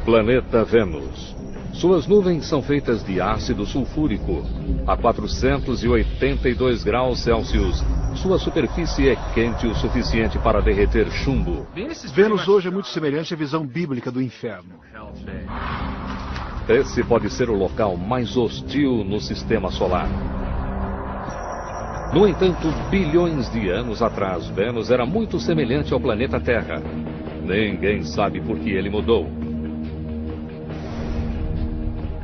Planeta Vênus. Suas nuvens são feitas de ácido sulfúrico. A 482 graus Celsius, sua superfície é quente o suficiente para derreter chumbo. Vênus hoje é muito semelhante à visão bíblica do inferno. Esse pode ser o local mais hostil no sistema solar. No entanto, bilhões de anos atrás, Vênus era muito semelhante ao planeta Terra. Ninguém sabe por que ele mudou.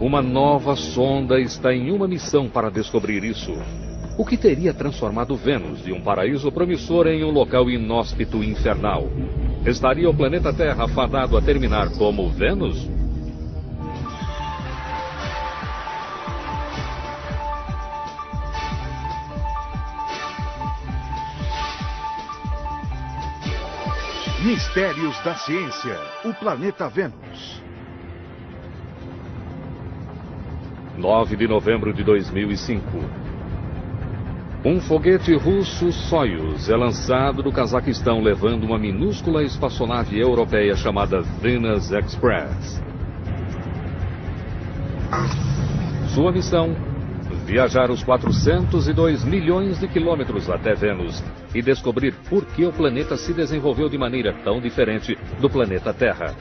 Uma nova sonda está em uma missão para descobrir isso. O que teria transformado Vênus de um paraíso promissor em um local inóspito e infernal? Estaria o planeta Terra fadado a terminar como Vênus? Mistérios da ciência. O planeta Vênus. 9 de novembro de 2005. Um foguete russo Soyuz é lançado do Cazaquistão levando uma minúscula espaçonave europeia chamada Venus Express. Sua missão: viajar os 402 milhões de quilômetros até Vênus e descobrir por que o planeta se desenvolveu de maneira tão diferente do planeta Terra.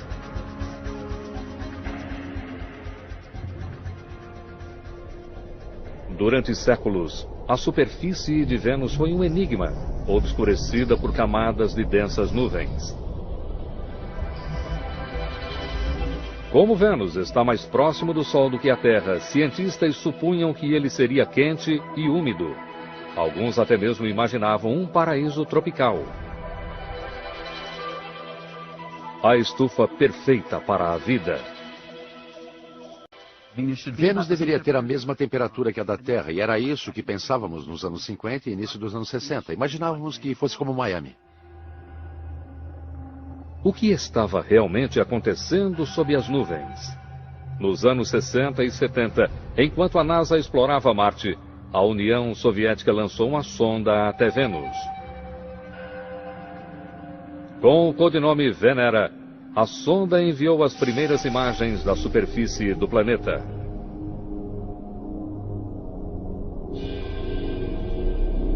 Durante séculos, a superfície de Vênus foi um enigma, obscurecida por camadas de densas nuvens. Como Vênus está mais próximo do Sol do que a Terra, cientistas supunham que ele seria quente e úmido. Alguns até mesmo imaginavam um paraíso tropical. A estufa perfeita para a vida. Vênus deveria ter a mesma temperatura que a da Terra, e era isso que pensávamos nos anos 50 e início dos anos 60. Imaginávamos que fosse como Miami. O que estava realmente acontecendo sob as nuvens? Nos anos 60 e 70, enquanto a NASA explorava Marte, a União Soviética lançou uma sonda até Vênus. Com o codinome Venera, a sonda enviou as primeiras imagens da superfície do planeta.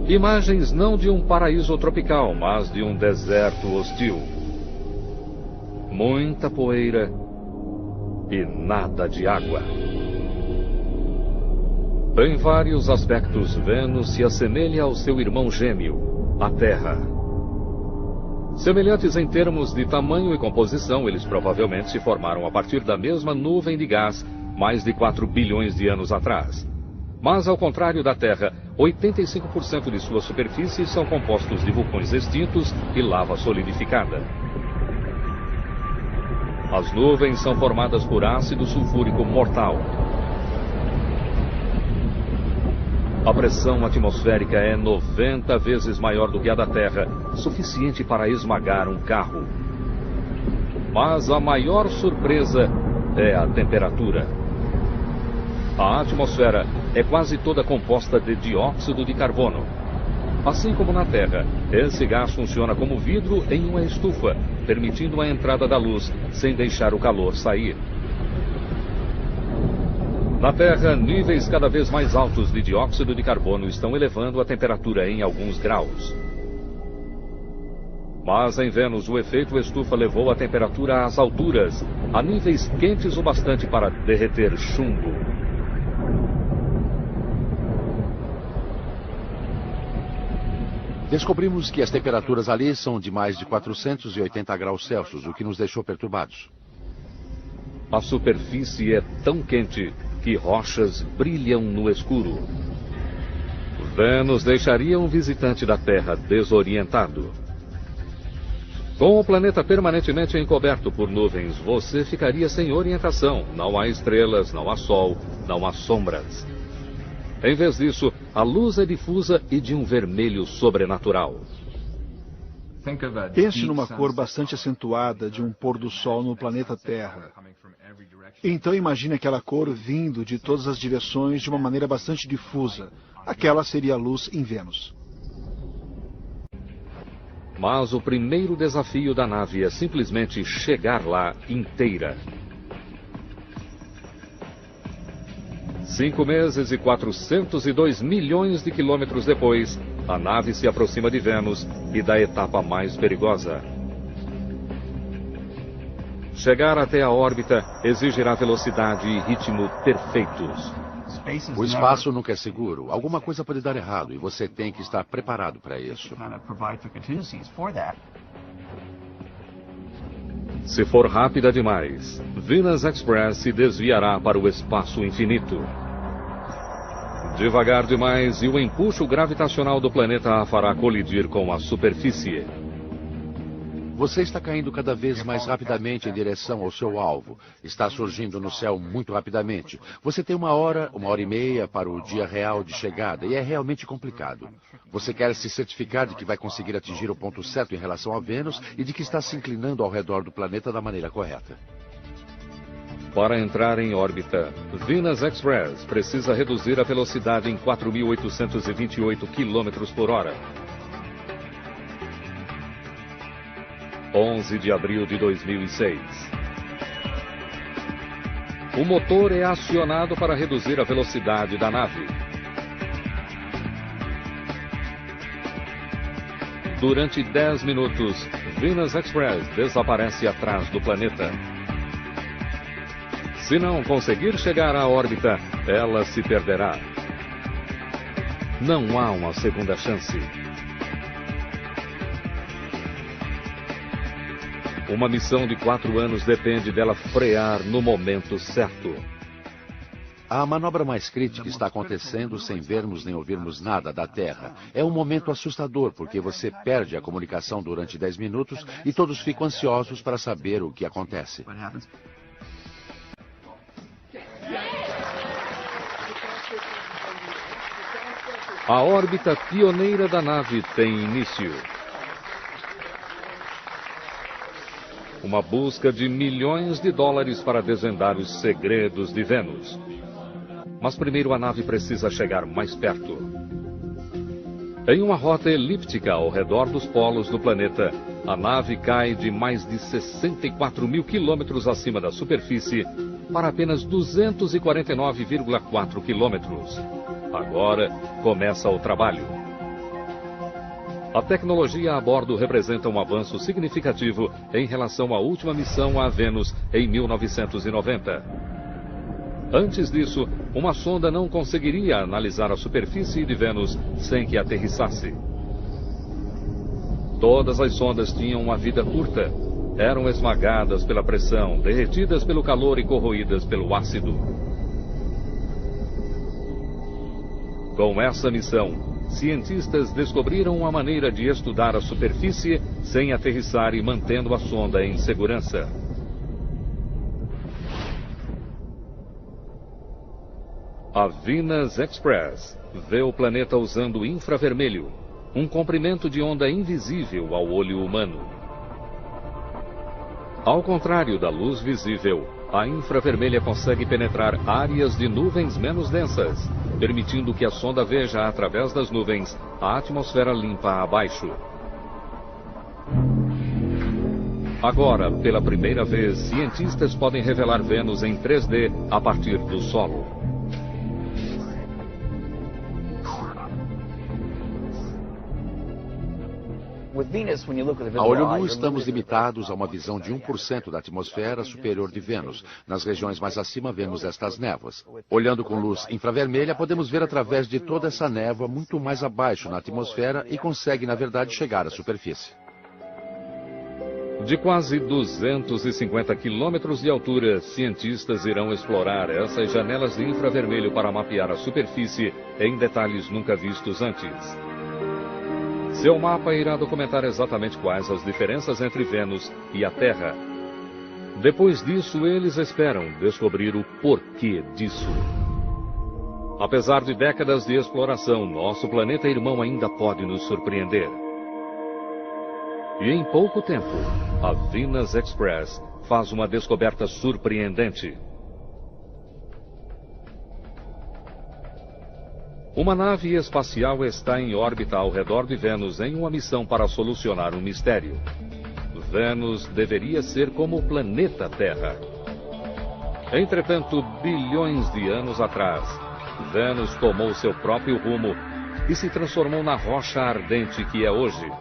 Imagens não de um paraíso tropical, mas de um deserto hostil. Muita poeira e nada de água. Em vários aspectos, Vênus se assemelha ao seu irmão gêmeo, a Terra. Semelhantes em termos de tamanho e composição, eles provavelmente se formaram a partir da mesma nuvem de gás mais de 4 bilhões de anos atrás. Mas, ao contrário da Terra, 85% de sua superfície são compostos de vulcões extintos e lava solidificada. As nuvens são formadas por ácido sulfúrico mortal. A pressão atmosférica é 90 vezes maior do que a da Terra, suficiente para esmagar um carro. Mas a maior surpresa é a temperatura. A atmosfera é quase toda composta de dióxido de carbono. Assim como na Terra, esse gás funciona como vidro em uma estufa, permitindo a entrada da luz sem deixar o calor sair. Na Terra, níveis cada vez mais altos de dióxido de carbono estão elevando a temperatura em alguns graus. Mas em Vênus, o efeito estufa levou a temperatura às alturas, a níveis quentes o bastante para derreter chumbo. Descobrimos que as temperaturas ali são de mais de 480 graus Celsius, o que nos deixou perturbados. A superfície é tão quente que rochas brilham no escuro. Vênus deixaria um visitante da Terra desorientado. Com o planeta permanentemente encoberto por nuvens, você ficaria sem orientação. Não há estrelas, não há sol, não há sombras. Em vez disso, a luz é difusa e de um vermelho sobrenatural. Pense numa cor bastante acentuada de um pôr do sol no planeta Terra. Então imagine aquela cor vindo de todas as direções de uma maneira bastante difusa. Aquela seria a luz em Vênus. Mas o primeiro desafio da nave é simplesmente chegar lá inteira. 5 meses e 402 milhões de quilômetros depois, a nave se aproxima de Vênus e da etapa mais perigosa. Chegar até a órbita exigirá velocidade e ritmo perfeitos. O espaço nunca é seguro. Alguma coisa pode dar errado e você tem que estar preparado para isso. Se for rápida demais, Venus Express se desviará para o espaço infinito. Devagar demais e o empuxo gravitacional do planeta a fará colidir com a superfície. Você está caindo cada vez mais rapidamente em direção ao seu alvo. Está surgindo no céu muito rapidamente. Você tem 1 hora, 1h30 para o dia real de chegada e é realmente complicado. Você quer se certificar de que vai conseguir atingir o ponto certo em relação a Vênus e de que está se inclinando ao redor do planeta da maneira correta. Para entrar em órbita, Venus Express precisa reduzir a velocidade em 4.828 km por hora. 11 de abril de 2006. O motor é acionado para reduzir a velocidade da nave. Durante 10 minutos, Venus Express desaparece atrás do planeta. Se não conseguir chegar à órbita, ela se perderá. Não há uma segunda chance. Uma missão de 4 anos depende dela frear no momento certo. A manobra mais crítica está acontecendo sem vermos nem ouvirmos nada da Terra. É um momento assustador porque você perde a comunicação durante 10 minutos e todos ficam ansiosos para saber o que acontece. A órbita pioneira da nave tem início. Uma busca de milhões de dólares para desvendar os segredos de Vênus. Mas primeiro a nave precisa chegar mais perto. Em uma rota elíptica ao redor dos polos do planeta, a nave cai de mais de 64 mil quilômetros acima da superfície para apenas 249,4 quilômetros. Agora começa o trabalho. A tecnologia a bordo representa um avanço significativo em relação à última missão a Vênus em 1990. Antes disso, uma sonda não conseguiria analisar a superfície de Vênus sem que aterrissasse. Todas as sondas tinham uma vida curta. Eram esmagadas pela pressão, derretidas pelo calor e corroídas pelo ácido. Com essa missão, cientistas descobriram uma maneira de estudar a superfície sem aterrissar e mantendo a sonda em segurança. A Venus Express vê o planeta usando infravermelho, um comprimento de onda invisível ao olho humano. Ao contrário da luz visível, a infravermelha consegue penetrar áreas de nuvens menos densas, permitindo que a sonda veja através das nuvens a atmosfera limpa abaixo. Agora, pela primeira vez, cientistas podem revelar Vênus em 3D a partir do solo. A olho nu, estamos limitados a uma visão de 1% da atmosfera superior de Vênus. Nas regiões mais acima, vemos estas névoas. Olhando com luz infravermelha, podemos ver através de toda essa névoa muito mais abaixo na atmosfera e consegue, na verdade, chegar à superfície. De quase 250 quilômetros de altura, cientistas irão explorar essas janelas de infravermelho para mapear a superfície em detalhes nunca vistos antes. Seu mapa irá documentar exatamente quais as diferenças entre Vênus e a Terra. Depois disso, eles esperam descobrir o porquê disso. Apesar de décadas de exploração, nosso planeta irmão ainda pode nos surpreender. E em pouco tempo, a Venus Express faz uma descoberta surpreendente. Uma nave espacial está em órbita ao redor de Vênus em uma missão para solucionar um mistério. Vênus deveria ser como o planeta Terra. Entretanto, bilhões de anos atrás, Vênus tomou seu próprio rumo e se transformou na rocha ardente que é hoje.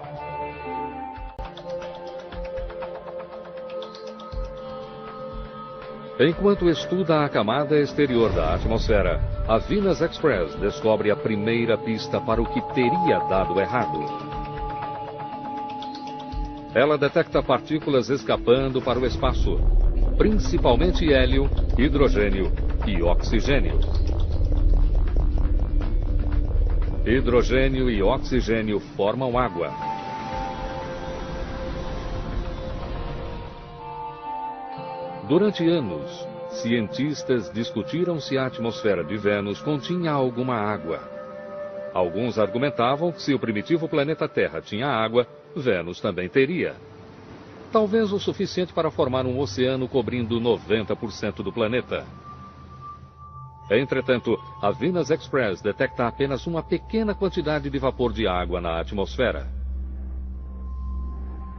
Enquanto estuda a camada exterior da atmosfera, a Venus Express descobre a primeira pista para o que teria dado errado. Ela detecta partículas escapando para o espaço, principalmente hélio, hidrogênio e oxigênio. Hidrogênio e oxigênio formam água. Durante anos, cientistas discutiram se a atmosfera de Vênus continha alguma água. Alguns argumentavam que se o primitivo planeta Terra tinha água, Vênus também teria. Talvez o suficiente para formar um oceano cobrindo 90% do planeta. Entretanto, a Venus Express detecta apenas uma pequena quantidade de vapor de água na atmosfera.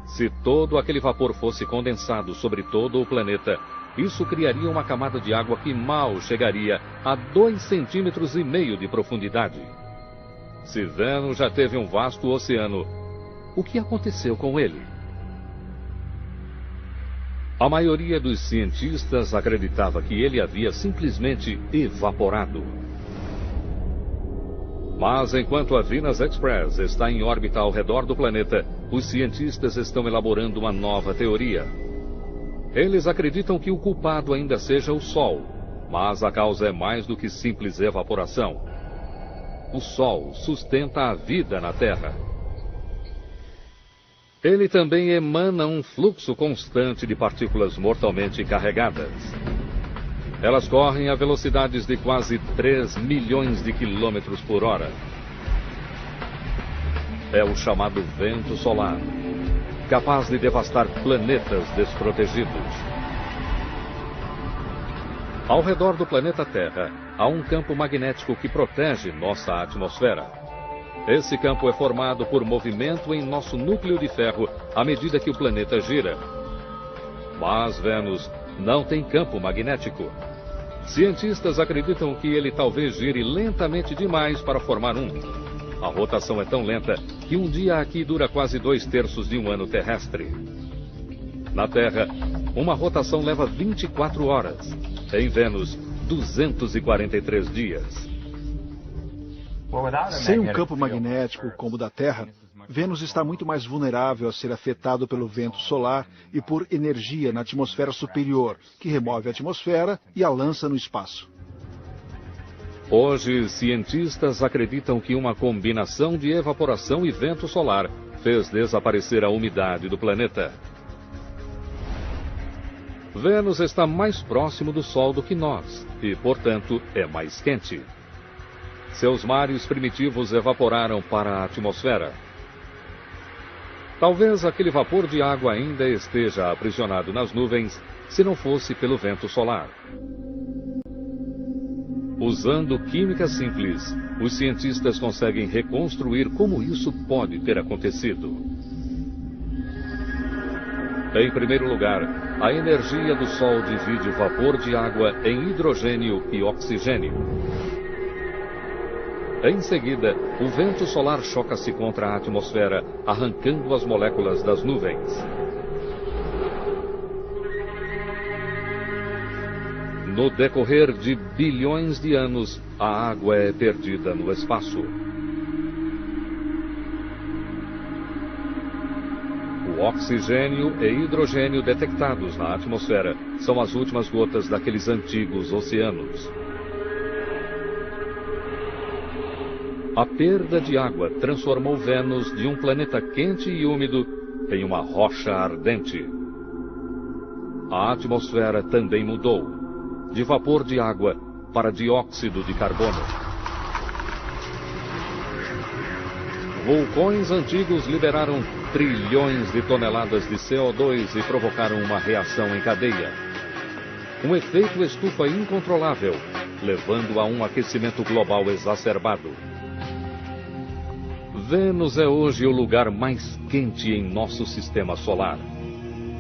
Se todo aquele vapor fosse condensado sobre todo o planeta, isso criaria uma camada de água que mal chegaria a 2,5 cm de profundidade. Se Vênus já teve um vasto oceano, o que aconteceu com ele? A maioria dos cientistas acreditava que ele havia simplesmente evaporado. Mas enquanto a Venus Express está em órbita ao redor do planeta, os cientistas estão elaborando uma nova teoria. Eles acreditam que o culpado ainda seja o Sol, mas a causa é mais do que simples evaporação. O Sol sustenta a vida na Terra. Ele também emana um fluxo constante de partículas mortalmente carregadas. Elas correm a velocidades de quase 3 milhões de quilômetros por hora. É o chamado vento solar, capaz de devastar planetas desprotegidos. Ao redor do planeta Terra, há um campo magnético que protege nossa atmosfera. Esse campo é formado por movimento em nosso núcleo de ferro à medida que o planeta gira. Mas Vênus não tem campo magnético. Cientistas acreditam que ele talvez gire lentamente demais para formar um. A rotação é tão lenta que um dia aqui dura quase 2/3 de um ano terrestre. Na Terra, uma rotação leva 24 horas. Em Vênus, 243 dias. Sem um campo magnético como o da Terra, Vênus está muito mais vulnerável a ser afetado pelo vento solar e por energia na atmosfera superior, que remove a atmosfera e a lança no espaço. Hoje, cientistas acreditam que uma combinação de evaporação e vento solar fez desaparecer a umidade do planeta. Vênus está mais próximo do Sol do que nós e, portanto, é mais quente. Seus mares primitivos evaporaram para a atmosfera. Talvez aquele vapor de água ainda esteja aprisionado nas nuvens, se não fosse pelo vento solar. Usando química simples, os cientistas conseguem reconstruir como isso pode ter acontecido. Em primeiro lugar, a energia do Sol divide o vapor de água em hidrogênio e oxigênio. Em seguida, o vento solar choca-se contra a atmosfera, arrancando as moléculas das nuvens. No decorrer de bilhões de anos, a água é perdida no espaço. O oxigênio e hidrogênio detectados na atmosfera são as últimas gotas daqueles antigos oceanos. A perda de água transformou Vênus de um planeta quente e úmido em uma rocha ardente. A atmosfera também mudou, de vapor de água para dióxido de carbono. Vulcões antigos liberaram trilhões de toneladas de CO2 e provocaram uma reação em cadeia. Um efeito estufa incontrolável, levando a um aquecimento global exacerbado. Vênus é hoje o lugar mais quente em nosso sistema solar.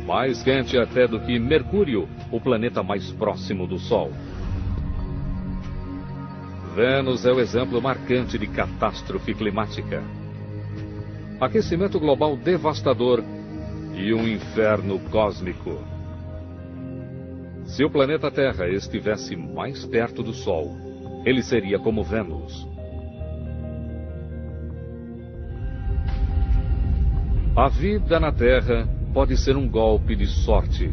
Mais quente até do que Mercúrio, o planeta mais próximo do Sol. Vênus é o exemplo marcante de catástrofe climática. Aquecimento global devastador e um inferno cósmico. Se o planeta Terra estivesse mais perto do Sol, ele seria como Vênus. A vida na Terra pode ser um golpe de sorte.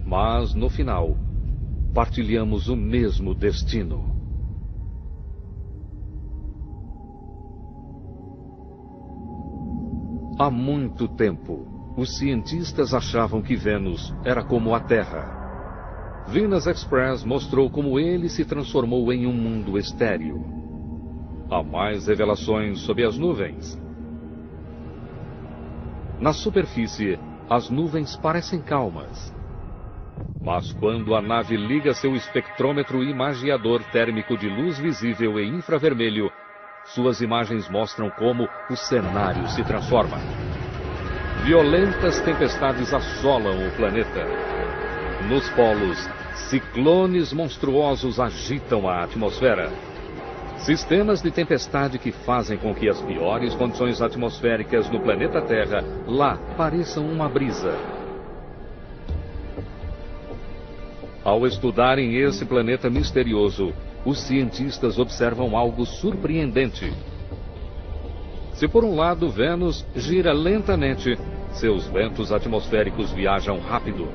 Mas, no final, partilhamos o mesmo destino. Há muito tempo, os cientistas achavam que Vênus era como a Terra. Venus Express mostrou como ele se transformou em um mundo estéril. Há mais revelações sobre as nuvens. Na superfície, as nuvens parecem calmas. Mas quando a nave liga seu espectrômetro imagiador térmico de luz visível e infravermelho, suas imagens mostram como o cenário se transforma. Violentas tempestades assolam o planeta. Nos polos, ciclones monstruosos agitam a atmosfera. Sistemas de tempestade que fazem com que as piores condições atmosféricas no planeta Terra lá pareçam uma brisa. Ao estudarem esse planeta misterioso, os cientistas observam algo surpreendente. Se por um lado Vênus gira lentamente, seus ventos atmosféricos viajam rápido.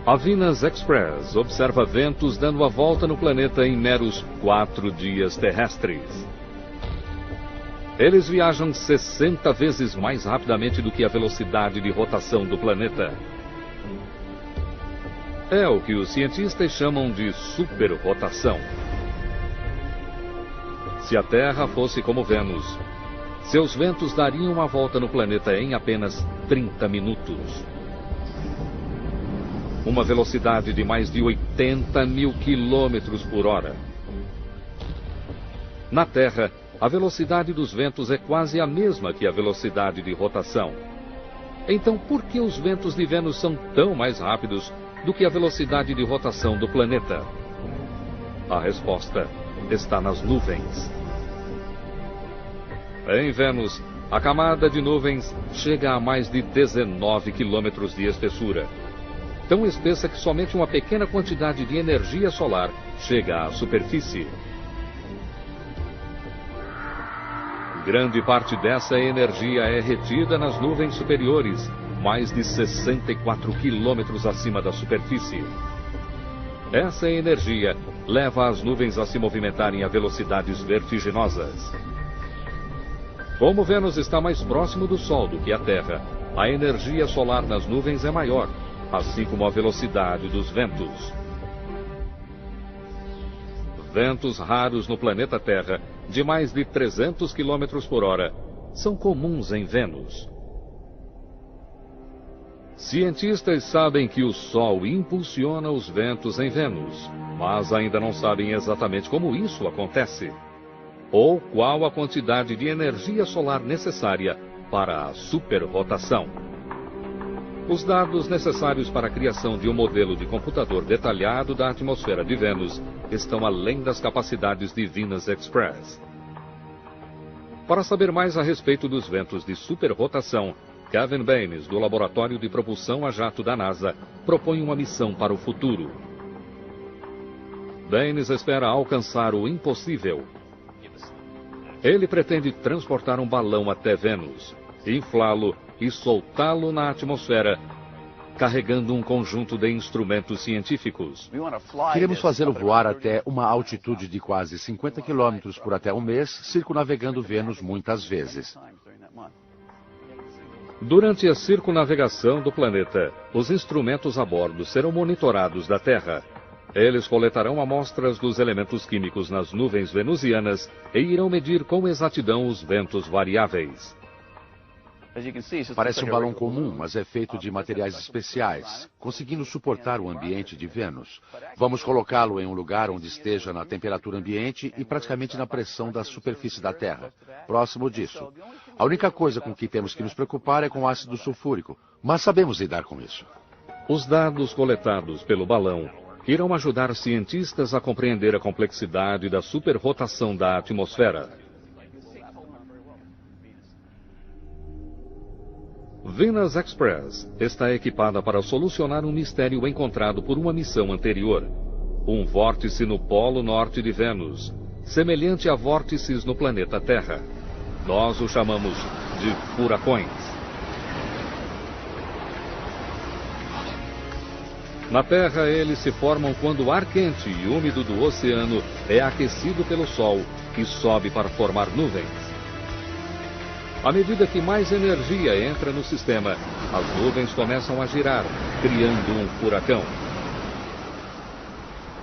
A Venus Express observa ventos dando a volta no planeta em meros 4 dias terrestres. Eles viajam 60 vezes mais rapidamente do que a velocidade de rotação do planeta. É o que os cientistas chamam de superrotação. Se a Terra fosse como Vênus, seus ventos dariam uma volta no planeta em apenas 30 minutos. Uma velocidade de mais de 80 mil quilômetros por hora. Na Terra, a velocidade dos ventos é quase a mesma que a velocidade de rotação. Então, por que os ventos de Vênus são tão mais rápidos do que a velocidade de rotação do planeta? A resposta está nas nuvens. Em Vênus, a camada de nuvens chega a mais de 19 quilômetros de espessura. Tão espessa que somente uma pequena quantidade de energia solar chega à superfície. Grande parte dessa energia é retida nas nuvens superiores, mais de 64 quilômetros acima da superfície. Essa energia leva as nuvens a se movimentarem a velocidades vertiginosas. Como Vênus está mais próximo do Sol do que a Terra, a energia solar nas nuvens é maior, assim como a velocidade dos ventos. Ventos raros no planeta Terra, de mais de 300 km por hora, são comuns em Vênus. Cientistas sabem que o Sol impulsiona os ventos em Vênus, mas ainda não sabem exatamente como isso acontece, ou qual a quantidade de energia solar necessária para a superrotação. Os dados necessários para a criação de um modelo de computador detalhado da atmosfera de Vênus estão além das capacidades de Venus Express. Para saber mais a respeito dos ventos de superrotação, Kevin Baines, do Laboratório de Propulsão a Jato da NASA, propõe uma missão para o futuro. Baines espera alcançar o impossível. Ele pretende transportar um balão até Vênus, inflá-lo e soltá-lo na atmosfera, carregando um conjunto de instrumentos científicos. Queremos fazê-lo voar até uma altitude de quase 50 quilômetros por até um mês, circunnavegando Vênus muitas vezes. Durante a circunnavegação do planeta, os instrumentos a bordo serão monitorados da Terra. Eles coletarão amostras dos elementos químicos nas nuvens venusianas e irão medir com exatidão os ventos variáveis. Parece um balão comum, mas é feito de materiais especiais, conseguindo suportar o ambiente de Vênus. Vamos colocá-lo em um lugar onde esteja na temperatura ambiente e praticamente na pressão da superfície da Terra, próximo disso. A única coisa com que temos que nos preocupar é com o ácido sulfúrico, mas sabemos lidar com isso. Os dados coletados pelo balão irão ajudar cientistas a compreender a complexidade da superrotação da atmosfera. Venus Express está equipada para solucionar um mistério encontrado por uma missão anterior. Um vórtice no polo norte de Vênus, semelhante a vórtices no planeta Terra. Nós o chamamos de furacões. Na Terra, eles se formam quando o ar quente e úmido do oceano é aquecido pelo Sol e sobe para formar nuvens. À medida que mais energia entra no sistema, as nuvens começam a girar, criando um furacão.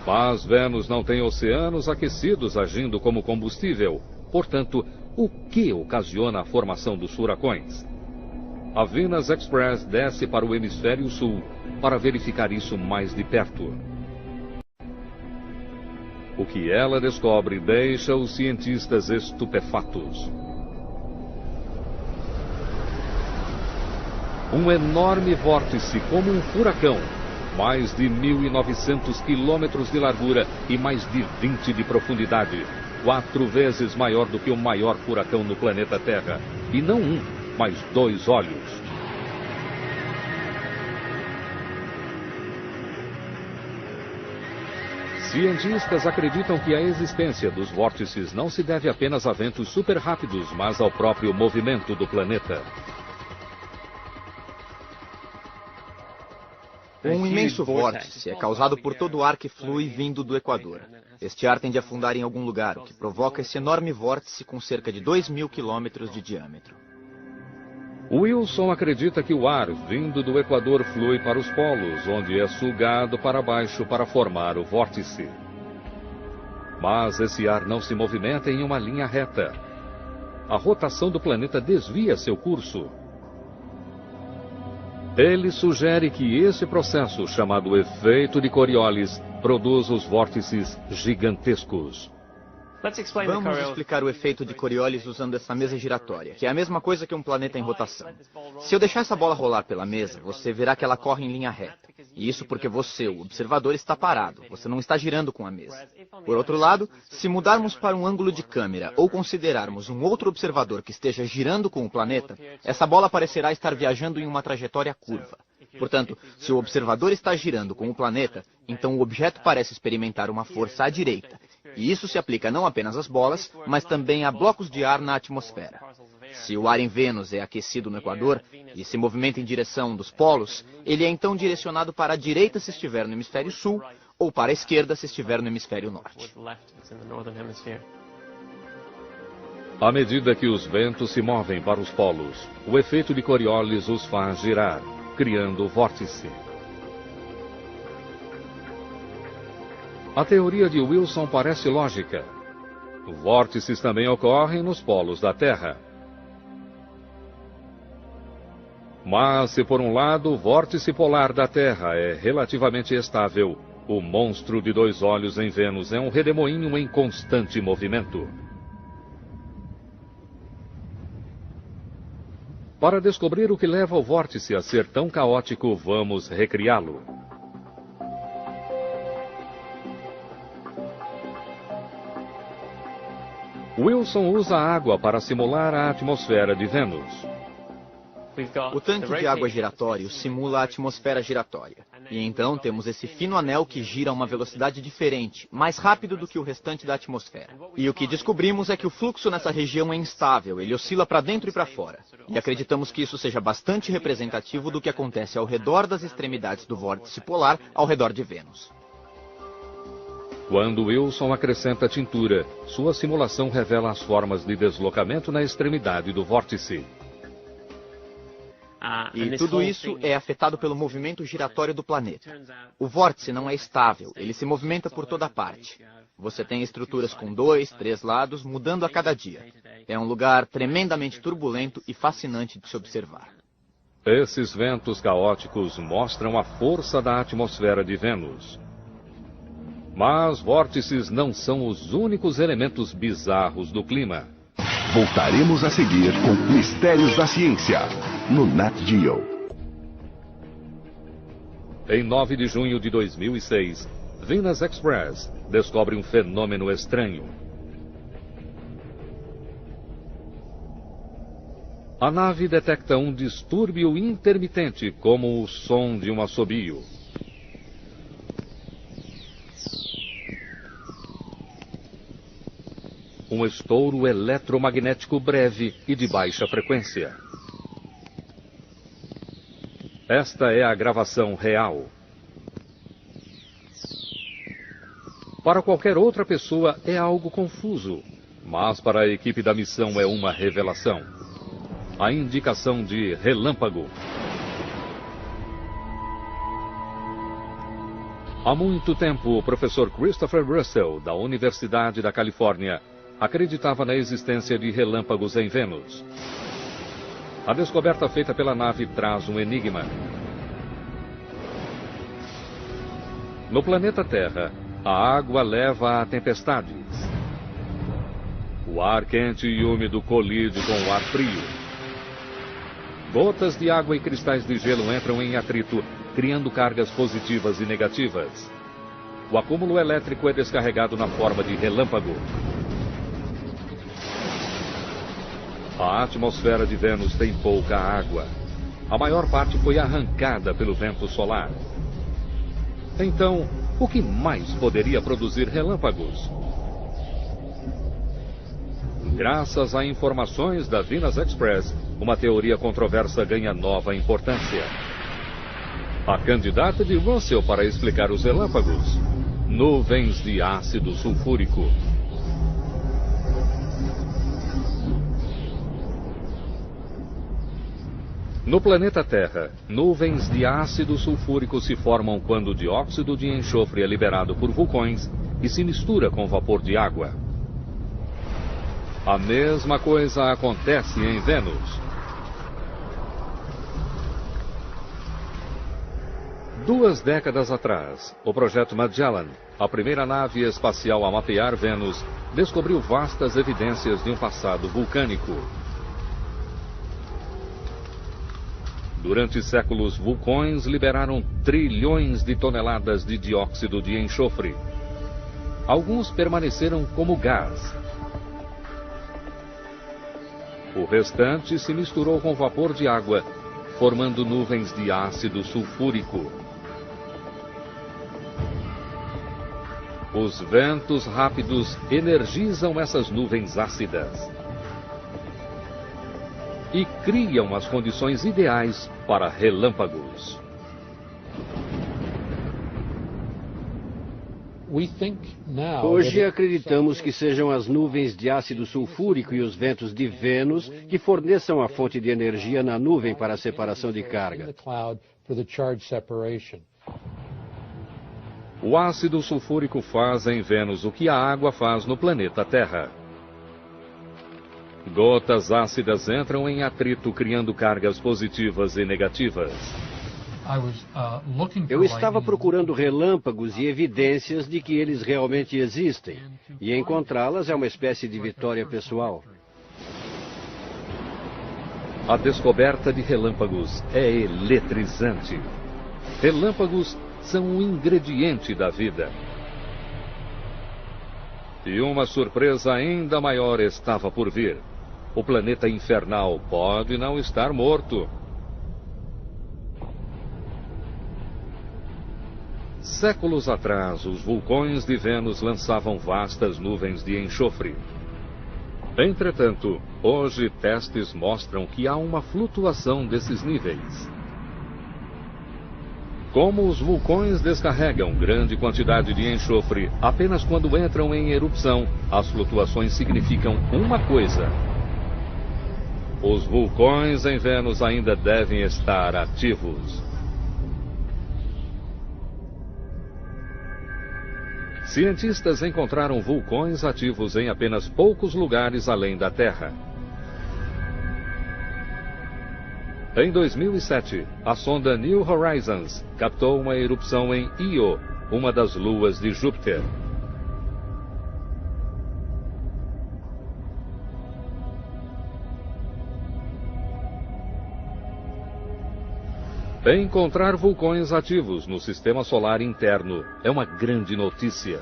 Mas Vênus não tem oceanos aquecidos agindo como combustível. Portanto, o que ocasiona a formação dos furacões? A Venus Express desce para o hemisfério sul para verificar isso mais de perto. O que ela descobre deixa os cientistas estupefatos. Um enorme vórtice como um furacão, mais de 1.900 quilômetros de largura e mais de 20 de profundidade, 4 vezes maior do que o maior furacão no planeta Terra. E não um, mas 2 olhos. Cientistas acreditam que a existência dos vórtices não se deve apenas a ventos super rápidos, mas ao próprio movimento do planeta. Um imenso vórtice é causado por todo o ar que flui vindo do Equador. Este ar tende a afundar em algum lugar, o que provoca esse enorme vórtice com cerca de 2.000 quilômetros de diâmetro. Wilson acredita que o ar vindo do Equador flui para os polos, onde é sugado para baixo para formar o vórtice. Mas esse ar não se movimenta em uma linha reta. A rotação do planeta desvia seu curso. Ele sugere que esse processo, chamado efeito de Coriolis, produz os vórtices gigantescos. Vamos explicar o efeito de Coriolis usando essa mesa giratória, que é a mesma coisa que um planeta em rotação. Se eu deixar essa bola rolar pela mesa, você verá que ela corre em linha reta. E isso porque você, o observador, está parado, você não está girando com a mesa. Por outro lado, se mudarmos para um ângulo de câmera ou considerarmos um outro observador que esteja girando com o planeta, essa bola parecerá estar viajando em uma trajetória curva. Portanto, se o observador está girando com o planeta, então o objeto parece experimentar uma força à direita. E isso se aplica não apenas às bolas, mas também a blocos de ar na atmosfera. Se o ar em Vênus é aquecido no Equador e se movimenta em direção dos polos, ele é então direcionado para a direita se estiver no hemisfério sul, ou para a esquerda se estiver no hemisfério norte. À medida que os ventos se movem para os polos, o efeito de Coriolis os faz girar, criando o vórtice. A teoria de Wilson parece lógica. Vórtices também ocorrem nos polos da Terra. Mas, se por um lado o vórtice polar da Terra é relativamente estável, o monstro de 2 olhos em Vênus é um redemoinho em constante movimento. Para descobrir o que leva o vórtice a ser tão caótico, vamos recriá-lo. Wilson usa água para simular a atmosfera de Vênus. O tanque de água giratório simula a atmosfera giratória. E então temos esse fino anel que gira a uma velocidade diferente, mais rápido do que o restante da atmosfera. E o que descobrimos é que o fluxo nessa região é instável, ele oscila para dentro e para fora. E acreditamos que isso seja bastante representativo do que acontece ao redor das extremidades do vórtice polar ao redor de Vênus. Quando Wilson acrescenta tintura, sua simulação revela as formas de deslocamento na extremidade do vórtice. E tudo isso é afetado pelo movimento giratório do planeta. O vórtice não é estável, ele se movimenta por toda parte. Você tem estruturas com 2, 3 lados, mudando a cada dia. É um lugar tremendamente turbulento e fascinante de se observar. Esses ventos caóticos mostram a força da atmosfera de Vênus. Mas vórtices não são os únicos elementos bizarros do clima. Voltaremos a seguir com Mistérios da Ciência, no Nat Geo. Em 9 de junho de 2006, Venus Express descobre um fenômeno estranho. A nave detecta um distúrbio intermitente, como o som de um assobio. Um estouro eletromagnético breve e de baixa frequência. Esta é a gravação real. Para qualquer outra pessoa é algo confuso, mas para a equipe da missão é uma revelação. A indicação de relâmpago. Há muito tempo, o professor Christopher Russell, da Universidade da Califórnia, acreditava na existência de relâmpagos em Vênus. A descoberta feita pela nave traz um enigma. No planeta Terra, a água leva a tempestades. O ar quente e úmido colide com o ar frio. Gotas de água e cristais de gelo entram em atrito, criando cargas positivas e negativas. O acúmulo elétrico é descarregado na forma de relâmpago. A atmosfera de Vênus tem pouca água. A maior parte foi arrancada pelo vento solar. Então, o que mais poderia produzir relâmpagos? Graças a informações da Venus Express, uma teoria controversa ganha nova importância. A candidata de Russell para explicar os relâmpagos: nuvens de ácido sulfúrico. No planeta Terra, nuvens de ácido sulfúrico se formam quando o dióxido de enxofre é liberado por vulcões e se mistura com vapor de água. A mesma coisa acontece em Vênus. 2 décadas atrás, o projeto Magellan, a primeira nave espacial a mapear Vênus, descobriu vastas evidências de um passado vulcânico. Durante séculos, vulcões liberaram trilhões de toneladas de dióxido de enxofre. Alguns permaneceram como gás. O restante se misturou com vapor de água, formando nuvens de ácido sulfúrico. Os ventos rápidos energizam essas nuvens ácidas e criam as condições ideais para relâmpagos. Hoje acreditamos que sejam as nuvens de ácido sulfúrico e os ventos de Vênus que forneçam a fonte de energia na nuvem para a separação de carga. O ácido sulfúrico faz em Vênus o que a água faz no planeta Terra. Gotas ácidas entram em atrito, criando cargas positivas e negativas. Eu estava procurando relâmpagos e evidências de que eles realmente existem, e encontrá-las é uma espécie de vitória pessoal. A descoberta de relâmpagos é eletrizante. Relâmpagos são um ingrediente da vida. E uma surpresa ainda maior estava por vir. O planeta infernal pode não estar morto. Séculos atrás, os vulcões de Vênus lançavam vastas nuvens de enxofre. Entretanto, hoje testes mostram que há uma flutuação desses níveis. Como os vulcões descarregam grande quantidade de enxofre apenas quando entram em erupção, as flutuações significam uma coisa: os vulcões em Vênus ainda devem estar ativos. Cientistas encontraram vulcões ativos em apenas poucos lugares além da Terra. Em 2007, a sonda New Horizons captou uma erupção em Io, uma das luas de Júpiter. Encontrar vulcões ativos no sistema solar interno é uma grande notícia.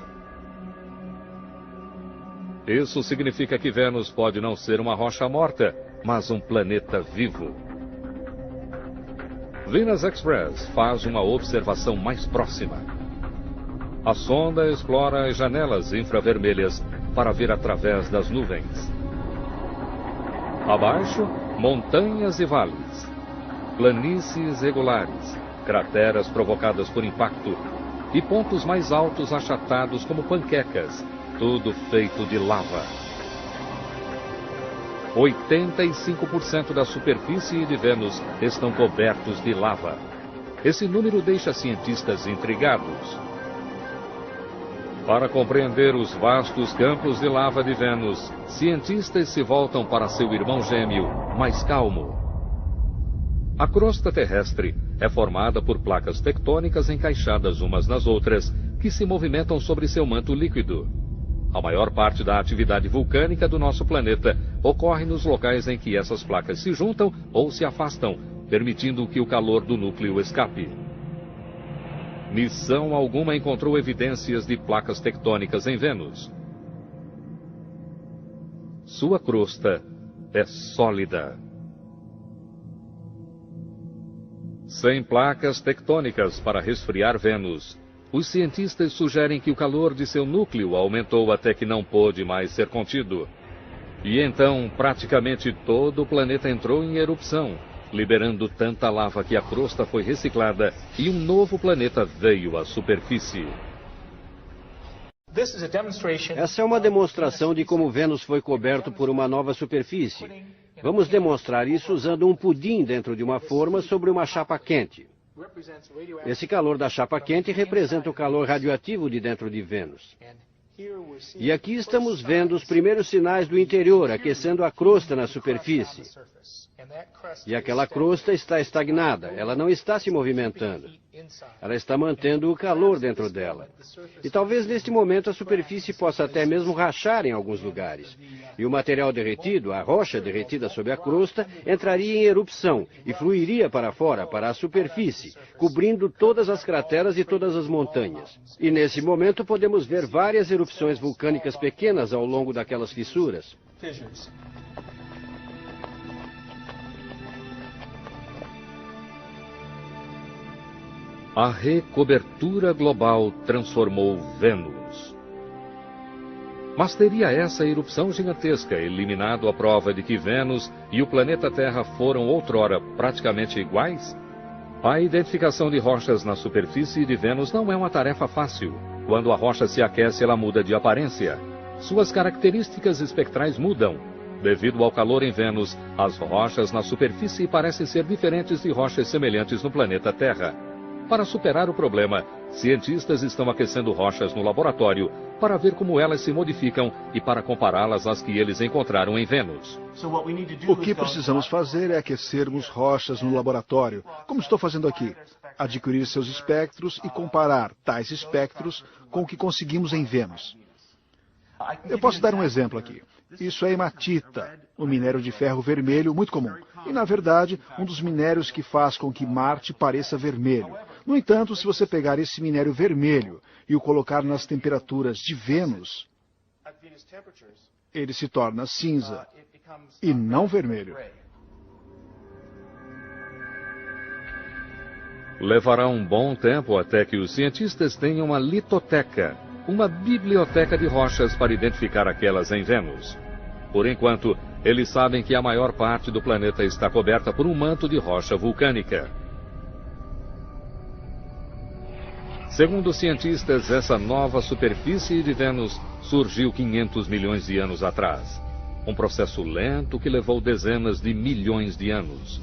Isso significa que Vênus pode não ser uma rocha morta, mas um planeta vivo. Venus Express faz uma observação mais próxima. A sonda explora as janelas infravermelhas para ver através das nuvens. Abaixo, montanhas e vales, planícies regulares, crateras provocadas por impacto e pontos mais altos achatados como panquecas, tudo feito de lava. 85% da superfície de Vênus estão cobertos de lava. Esse número deixa cientistas intrigados. Para compreender os vastos campos de lava de Vênus, cientistas se voltam para seu irmão gêmeo, mais calmo. A crosta terrestre é formada por placas tectônicas encaixadas umas nas outras, que se movimentam sobre seu manto líquido. A maior parte da atividade vulcânica do nosso planeta ocorre nos locais em que essas placas se juntam ou se afastam, permitindo que o calor do núcleo escape. Missão alguma encontrou evidências de placas tectônicas em Vênus. Sua crosta é sólida. Sem placas tectônicas para resfriar Vênus, os cientistas sugerem que o calor de seu núcleo aumentou até que não pôde mais ser contido. E então, praticamente todo o planeta entrou em erupção, liberando tanta lava que a crosta foi reciclada e um novo planeta veio à superfície. Essa é uma demonstração de como Vênus foi coberto por uma nova superfície. Vamos demonstrar isso usando um pudim dentro de uma forma sobre uma chapa quente. Esse calor da chapa quente representa o calor radioativo de dentro de Vênus. E aqui estamos vendo os primeiros sinais do interior aquecendo a crosta na superfície. E aquela crosta está estagnada, ela não está se movimentando. Ela está mantendo o calor dentro dela. E talvez neste momento a superfície possa até mesmo rachar em alguns lugares. E o material derretido, a rocha derretida sob a crosta, entraria em erupção e fluiria para fora, para a superfície, cobrindo todas as crateras e todas as montanhas. E nesse momento podemos ver várias erupções vulcânicas pequenas ao longo daquelas fissuras. A recobertura global transformou Vênus. Mas teria essa erupção gigantesca eliminado a prova de que Vênus e o planeta Terra foram outrora praticamente iguais? A identificação de rochas na superfície de Vênus não é uma tarefa fácil. Quando a rocha se aquece, ela muda de aparência. Suas características espectrais mudam. Devido ao calor em Vênus, as rochas na superfície parecem ser diferentes de rochas semelhantes no planeta Terra. Para superar o problema, cientistas estão aquecendo rochas no laboratório para ver como elas se modificam e para compará-las às que eles encontraram em Vênus. O que precisamos fazer é aquecermos rochas no laboratório, como estou fazendo aqui. Adquirir seus espectros e comparar tais espectros com o que conseguimos em Vênus. Eu posso dar um exemplo aqui. Isso é hematita, um minério de ferro vermelho muito comum. E, na verdade, um dos minérios que faz com que Marte pareça vermelho. No entanto, se você pegar esse minério vermelho e o colocar nas temperaturas de Vênus, ele se torna cinza e não vermelho. Levará um bom tempo até que os cientistas tenham uma litoteca, uma biblioteca de rochas para identificar aquelas em Vênus. Por enquanto, eles sabem que a maior parte do planeta está coberta por um manto de rocha vulcânica. Segundo os cientistas, essa nova superfície de Vênus surgiu 500 milhões de anos atrás. Um processo lento que levou dezenas de milhões de anos.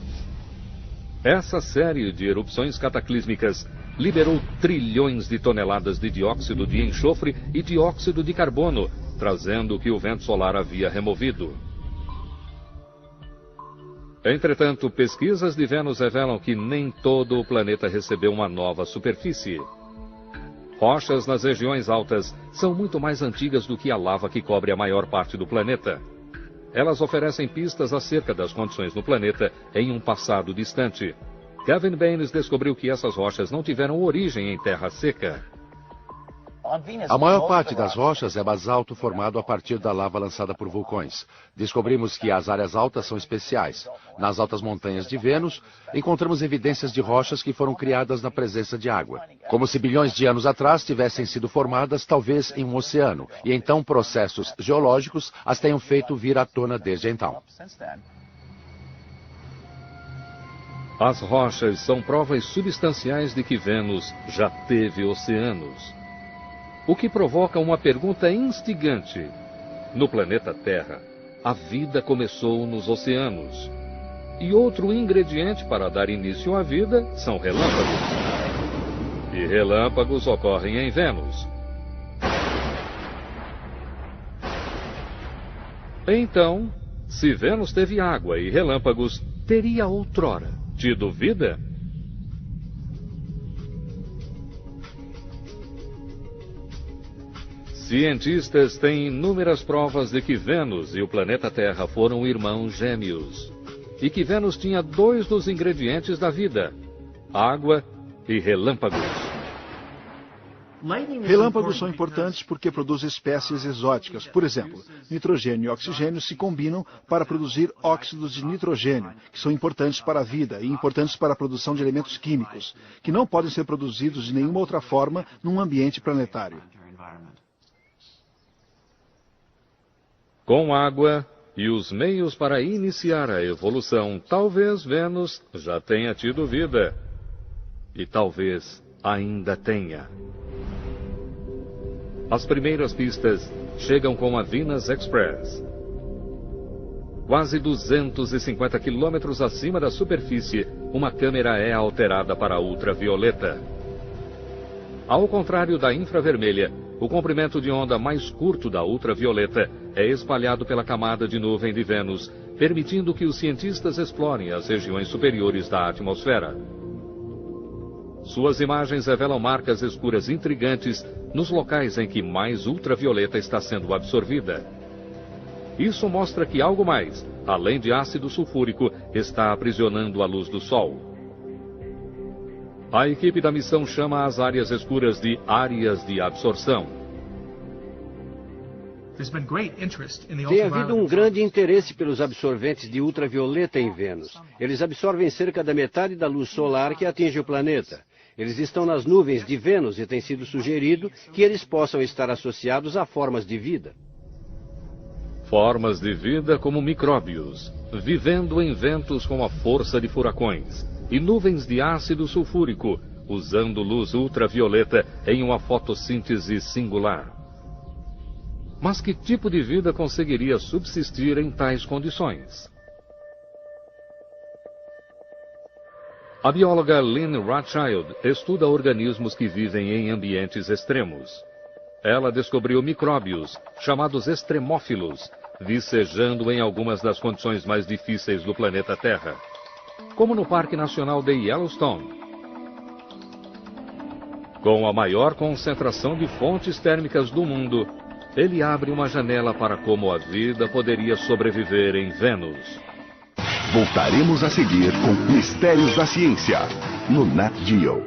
Essa série de erupções cataclísmicas liberou trilhões de toneladas de dióxido de enxofre e dióxido de carbono, trazendo o que o vento solar havia removido. Entretanto, pesquisas de Vênus revelam que nem todo o planeta recebeu uma nova superfície. Rochas nas regiões altas são muito mais antigas do que a lava que cobre a maior parte do planeta. Elas oferecem pistas acerca das condições no planeta em um passado distante. Kevin Baines descobriu que essas rochas não tiveram origem em terra seca. A maior parte das rochas é basalto formado a partir da lava lançada por vulcões. Descobrimos que as áreas altas são especiais. Nas altas montanhas de Vênus, encontramos evidências de rochas que foram criadas na presença de água. Como se bilhões de anos atrás tivessem sido formadas, talvez em um oceano, e então processos geológicos as tenham feito vir à tona desde então. As rochas são provas substanciais de que Vênus já teve oceanos. O que provoca uma pergunta instigante. No planeta Terra, a vida começou nos oceanos. E outro ingrediente para dar início à vida são relâmpagos. E relâmpagos ocorrem em Vênus. Então, se Vênus teve água e relâmpagos, teria outrora tido vida? Cientistas têm inúmeras provas de que Vênus e o planeta Terra foram irmãos gêmeos. E que Vênus tinha dois dos ingredientes da vida: água e relâmpagos. Relâmpagos são importantes porque produzem espécies exóticas. Por exemplo, nitrogênio e oxigênio se combinam para produzir óxidos de nitrogênio, que são importantes para a vida e importantes para a produção de elementos químicos, que não podem ser produzidos de nenhuma outra forma num ambiente planetário. Com água e os meios para iniciar a evolução, talvez Vênus já tenha tido vida. E talvez ainda tenha. As primeiras pistas chegam com a Venus Express. Quase 250 quilômetros acima da superfície, uma câmera é alterada para ultravioleta. Ao contrário da infravermelha, o comprimento de onda mais curto da ultravioleta é espalhado pela camada de nuvem de Vênus, permitindo que os cientistas explorem as regiões superiores da atmosfera. Suas imagens revelam marcas escuras intrigantes nos locais em que mais ultravioleta está sendo absorvida. Isso mostra que algo mais, além de ácido sulfúrico, está aprisionando a luz do Sol. A equipe da missão chama as áreas escuras de áreas de absorção. Tem havido um grande interesse pelos absorventes de ultravioleta em Vênus. Eles absorvem cerca da metade da luz solar que atinge o planeta. Eles estão nas nuvens de Vênus e tem sido sugerido que eles possam estar associados a formas de vida. Formas de vida como micróbios, vivendo em ventos com a força de furacões. E nuvens de ácido sulfúrico, usando luz ultravioleta em uma fotossíntese singular. Mas que tipo de vida conseguiria subsistir em tais condições? A bióloga Lynn Rothschild estuda organismos que vivem em ambientes extremos. Ela descobriu micróbios, chamados extremófilos, vicejando em algumas das condições mais difíceis do planeta Terra, como no Parque Nacional de Yellowstone. Com a maior concentração de fontes térmicas do mundo, ele abre uma janela para como a vida poderia sobreviver em Vênus. Voltaremos a seguir com Mistérios da Ciência, no Nat Geo.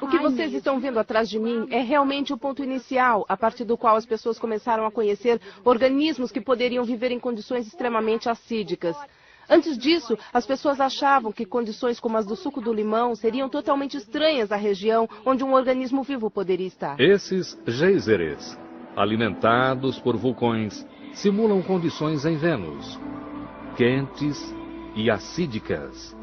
O que vocês estão vendo atrás de mim é realmente o ponto inicial, a partir do qual as pessoas começaram a conhecer organismos que poderiam viver em condições extremamente acídicas. Antes disso, as pessoas achavam que condições como as do suco do limão seriam totalmente estranhas à região onde um organismo vivo poderia estar. Esses geysers, alimentados por vulcões, simulam condições em Vênus, quentes e acídicas.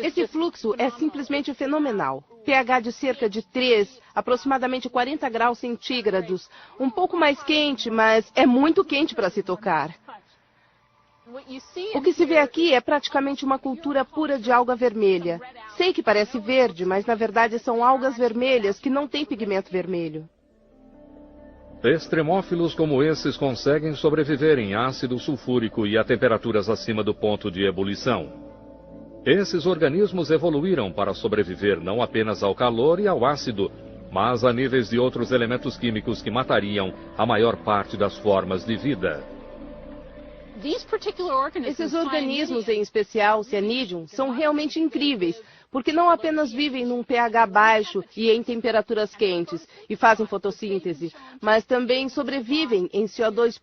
Esse fluxo é simplesmente fenomenal. pH de cerca de 3, aproximadamente 40 graus centígrados. Um pouco mais quente, mas é muito quente para se tocar. O que se vê aqui é praticamente uma cultura pura de alga vermelha. Sei que parece verde, mas na verdade são algas vermelhas que não têm pigmento vermelho. Extremófilos como esses conseguem sobreviver em ácido sulfúrico e a temperaturas acima do ponto de ebulição. Esses organismos evoluíram para sobreviver não apenas ao calor e ao ácido, mas a níveis de outros elementos químicos que matariam a maior parte das formas de vida. Esses organismos, em especial Cyanidum, são realmente incríveis, porque não apenas vivem num pH baixo e em temperaturas quentes e fazem fotossíntese, mas também sobrevivem em CO2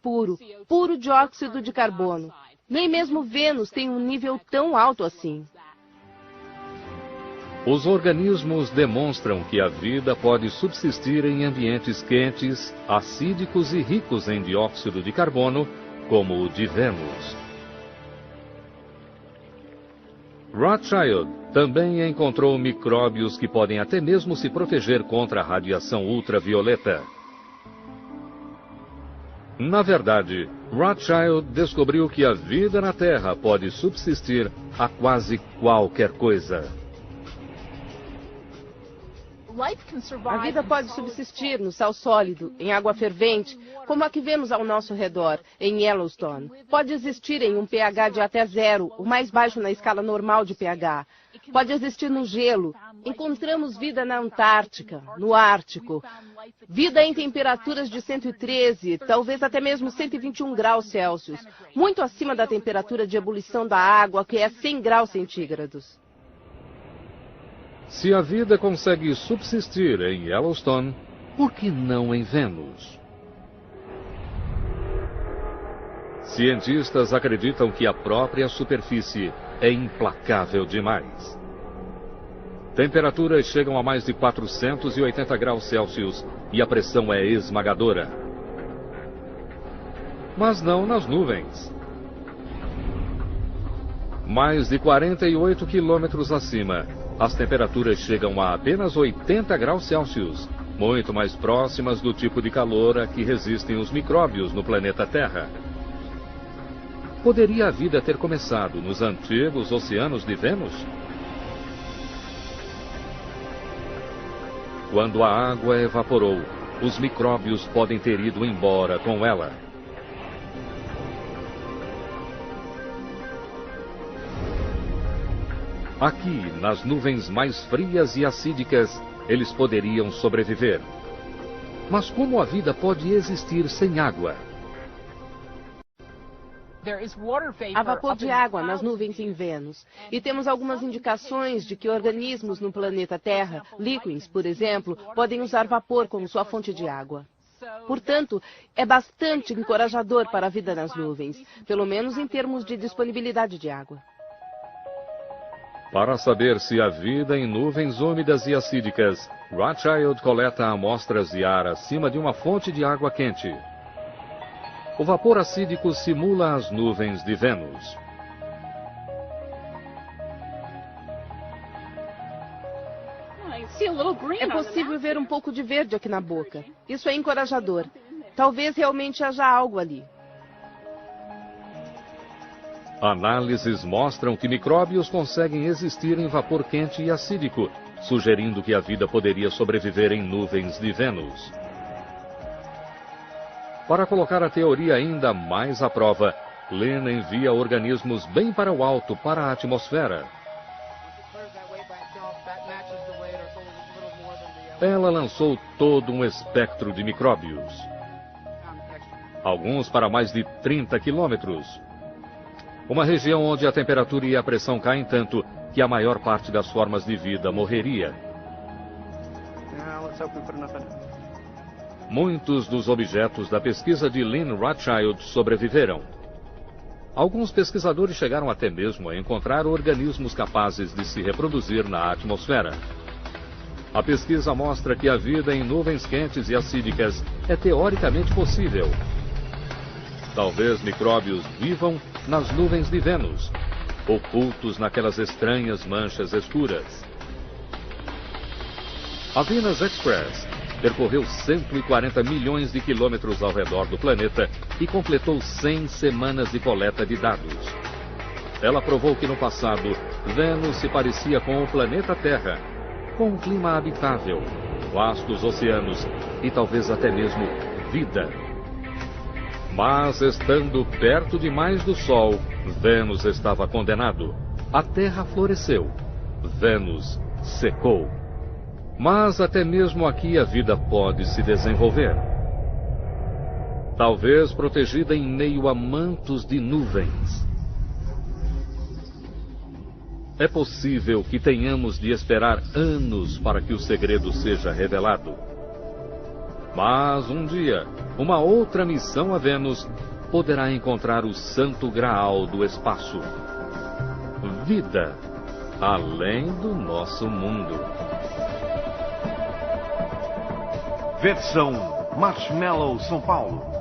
puro dióxido de carbono. Nem mesmo Vênus tem um nível tão alto assim. Os organismos demonstram que a vida pode subsistir em ambientes quentes, acídicos e ricos em dióxido de carbono, como o de Vênus. Rothschild também encontrou micróbios que podem até mesmo se proteger contra a radiação ultravioleta. Na verdade, Rothschild descobriu que a vida na Terra pode subsistir a quase qualquer coisa. A vida pode subsistir no sal sólido, em água fervente, como a que vemos ao nosso redor, em Yellowstone. Pode existir em um pH de até 0, o mais baixo na escala normal de pH. Pode existir no gelo. Encontramos vida na Antártica, no Ártico. Vida em temperaturas de 113, talvez até mesmo 121 graus Celsius, muito acima da temperatura de ebulição da água, que é 100 graus centígrados. Se a vida consegue subsistir em Yellowstone, por que não em Vênus? Cientistas acreditam que a própria superfície é implacável demais. Temperaturas chegam a mais de 480 graus Celsius e a pressão é esmagadora. Mas não nas nuvens. Mais de 48 quilômetros acima, as temperaturas chegam a apenas 80 graus Celsius, muito mais próximas do tipo de calor a que resistem os micróbios no planeta Terra. Poderia a vida ter começado nos antigos oceanos de Vênus? Quando a água evaporou, os micróbios podem ter ido embora com ela. Aqui, nas nuvens mais frias e acídicas, eles poderiam sobreviver. Mas como a vida pode existir sem água? Há vapor de água nas nuvens em Vênus. E temos algumas indicações de que organismos no planeta Terra, líquens, por exemplo, podem usar vapor como sua fonte de água. Portanto, é bastante encorajador para a vida nas nuvens, pelo menos em termos de disponibilidade de água. Para saber se há vida em nuvens úmidas e acídicas, Rothschild coleta amostras de ar acima de uma fonte de água quente. O vapor acídico simula as nuvens de Vênus. É possível ver um pouco de verde aqui na boca. Isso é encorajador. Talvez realmente haja algo ali. Análises mostram que micróbios conseguem existir em vapor quente e acídico, sugerindo que a vida poderia sobreviver em nuvens de Vênus. Para colocar a teoria ainda mais à prova, Lynn envia organismos bem para o alto, para a atmosfera. Ela lançou todo um espectro de micróbios. Alguns para mais de 30 quilômetros. Uma região onde a temperatura e a pressão caem tanto que a maior parte das formas de vida morreria. Muitos dos objetos da pesquisa de Lynn Rothschild sobreviveram. Alguns pesquisadores chegaram até mesmo a encontrar organismos capazes de se reproduzir na atmosfera. A pesquisa mostra que a vida em nuvens quentes e acídicas é teoricamente possível. Talvez micróbios vivam nas nuvens de Vênus, ocultos naquelas estranhas manchas escuras. A Venus Express percorreu 140 milhões de quilômetros ao redor do planeta e completou 100 semanas de coleta de dados. Ela provou que no passado, Vênus se parecia com o planeta Terra, com um clima habitável, vastos oceanos e talvez até mesmo vida. Mas, estando perto demais do Sol, Vênus estava condenado. A Terra floresceu. Vênus secou. Mas até mesmo aqui a vida pode se desenvolver. talvez protegida em meio a mantos de nuvens. É possível que tenhamos de esperar anos para que o segredo seja revelado. Mas um dia, uma outra missão a Vênus poderá encontrar o santo graal do espaço. Vida além do nosso mundo. Versão Marshmallow São Paulo.